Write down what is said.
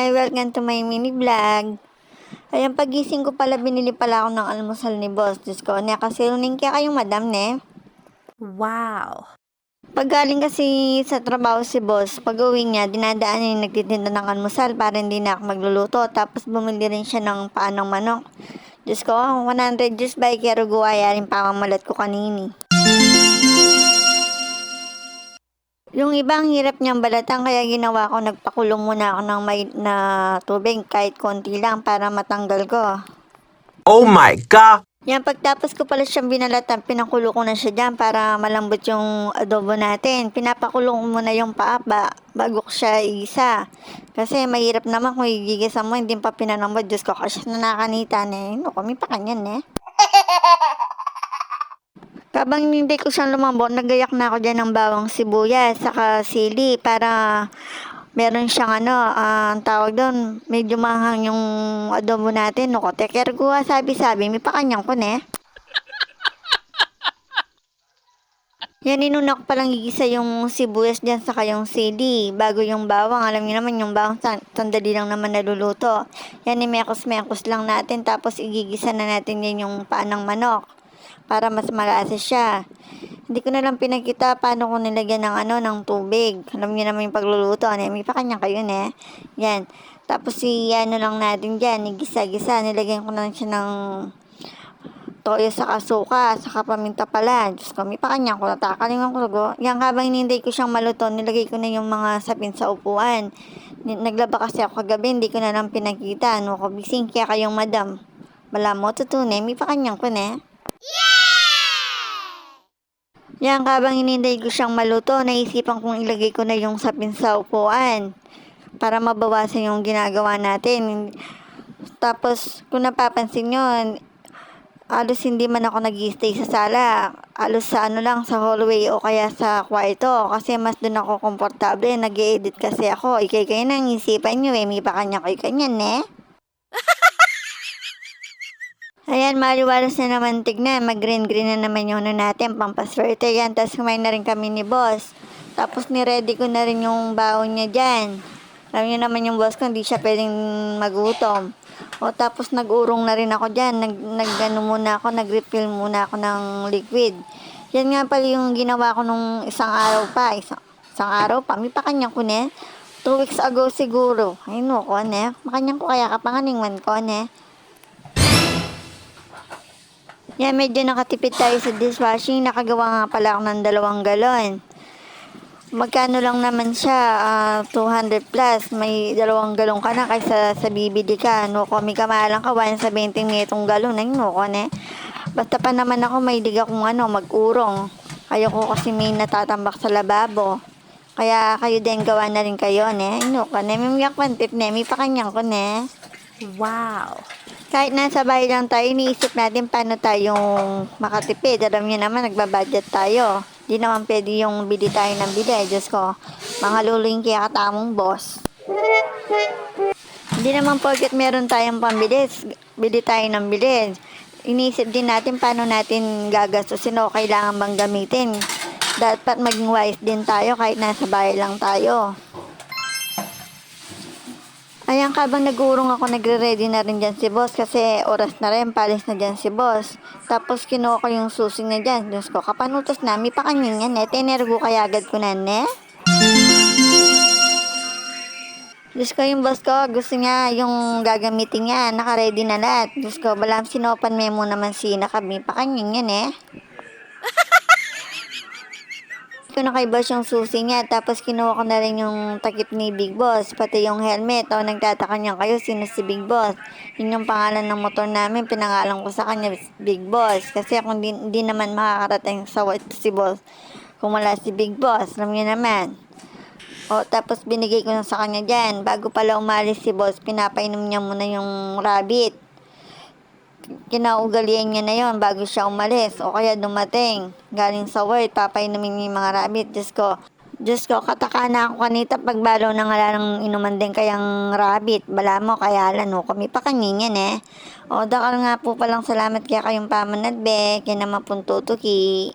Hi! Welcome to my mini vlog. Ayan, pagising ko pala, binili pala ako ng almusal ni boss. Diyos ko, nakasilunin kaya kayong madam, ne? Wow! Pag galing kasi sa trabaho si boss, pag uwi niya, dinadaan niya yung nagtitinda ng almusal para hindi na ako magluluto. Tapos bumili rin siya ng paanong manok. Diyos ko, 100 Diyos ba, kaya guwaya rin pamamalat ko kanini. Yung ibang hirap niyang balatan, kaya ginawa ko, nagpakulong muna ako ng may na tubig kahit konti lang para matanggal ko. Oh my God! Yan, pagtapos ko pala siyang binalatan, pinakulo ko na siya dyan para malambot yung adobo natin. Pinapakulo ko muna yung paa bago ko siya igisa. Kasi mahirap naman kung igigisa mo, hindi pa pinanambot. Diyos ko, kasi nanakanita na eh. No, kami pa kanyan eh. Habang hindi ko siyang lumambot, nagayak na ako dyan ng bawang sibuyas, saka sili, para meron siyang ang tawag doon, medyo mahang yung adobo natin. No, teker ko, sabi-sabi, may pakanyang ko ne. Yan, inuna ko palang gigisa yung sibuyas dyan, saka yung sili, bago yung bawang. Alam niyo naman, yung bawang sandali lang naman naluluto. Yan, imekos-mekos lang natin, tapos igigisa na natin yan yung paanang manok, para mas malasa siya. Hindi ko na lang pinakita paano ko nilagyan ng tubig. Alam niyo naman yung pagluluto, may pakanya kayo ne. Yan. Tapos ano lang natin dyan, igisa-gisa. Nilagyan ko na lang siya ng toyo sa kasuka, saka paminta pala. Diyos ko, may pakanya ko, natakalingan ko. Yan, habang hinintay ko siyang maluto, nilagay ko na yung mga sapin sa upuan. Naglaba kasi ako kagabi, hindi ko na lang pinakita. No, ko bising kaya kayong madam. Wala mo, tutunay, may pakanyang ko ne. Yan, habang hinintay ko siyang maluto, naisipan kong ilagay ko na yung sapin sa upuan para mabawasan yung ginagawa natin. Tapos, kung napapansin nyo, alos hindi man ako nag-stay sa sala. Alos sa lang, sa hallway o kaya sa kwarto. Kasi mas doon ako komportable. Nag-edit kasi ako. Ikay kayo nang isipan nyo may pakanya kayo kanyan eh. Ayan, maliwalas na naman tignan. Mag-green-green na naman yung natin, pampaswerte yan. Tapos kumain na rin kami ni boss. Tapos niready ko na rin yung baon niya dyan. Alam niyo naman yung boss ko, hindi siya pwedeng magutom. O tapos nag-urong na rin ako dyan. Nag-refill muna ako ng liquid. Yan nga pala yung ginawa ko nung isang araw pa. Isang araw pa. May pakanyang ko ne. 2 weeks ago siguro. Ay no ko ne. Makanyang ko kaya kapanganingman ko ne. Yan, medyo nakatipid tayo sa dishwashing. Nakagawa nga pala ako ng 2 galon. Magkano lang naman siya? 200 plus. May 2 galon ka na kaysa sa bibili ka. No, kami kamalang ka, 170 metong galon. Ay, no, ko ne. Basta pa naman ako, may liga kung mag-urong. Ayoko kasi may natatambak sa lababo. Kaya kayo din gawa na rin kayo, ne. Ay, no, ko ne. May miyak pantip, ne. May pakanyang ko, ne. Wow! Kahit nasa bahay lang tayo, iniisip natin paano tayong makatipid. Alam niyo naman, nagbabudget tayo. Di naman pwede yung bili tayo ng bili. Diyos ko, mga luluing kaya katamong boss. Hindi naman porket meron tayong pambilis, bili tayo ng bili. Iniisip din natin paano natin gagastusin o kailangan bang gamitin. Dapat maging wise din tayo kahit nasa bahay lang tayo. Ayan, habang nag-urong ako, nagre-ready na rin dyan si boss kasi oras na rin, palis na dyan si boss. Tapos kinuha ko yung susing na dyan. Diyos ko, kapanutos na, may pakanyang yan eh. Tenergo kaya agad ko na ne. Diyos ko, yung boss ko, gusto niya yung gagamitin niya, naka-ready na lahat. Diyos ko, balang sinopan memo naman si nakabi, pakanyang yan eh. Ko na kay boss yung susi niya, tapos kinuha ko na rin yung takip ni Big Boss, pati yung helmet. O nagtataka niya kayo, sino si Big Boss? Yun yung pangalan ng motor namin, pinangalan ko sa kanya, Big Boss. Kasi kung di naman makakarating sa white si Boss, kung wala si Big Boss, alam niyo naman. O tapos binigay ko na sa kanya dyan, bago pala umalis si Boss, pinapainom niya muna yung rabbit. Kinaugalian niya na yon bago siya umalis o kaya dumating galing sa work, papainumin yung mga rabbit. Diyos ko, kataka na ako kanita pagbalo na nga ng inuman din kayang rabbit. Bala mo, kaya lano kami pa kanyan eh. O dakal nga po palang salamat kaya kayong pamanad be, kaya naman puntutuki.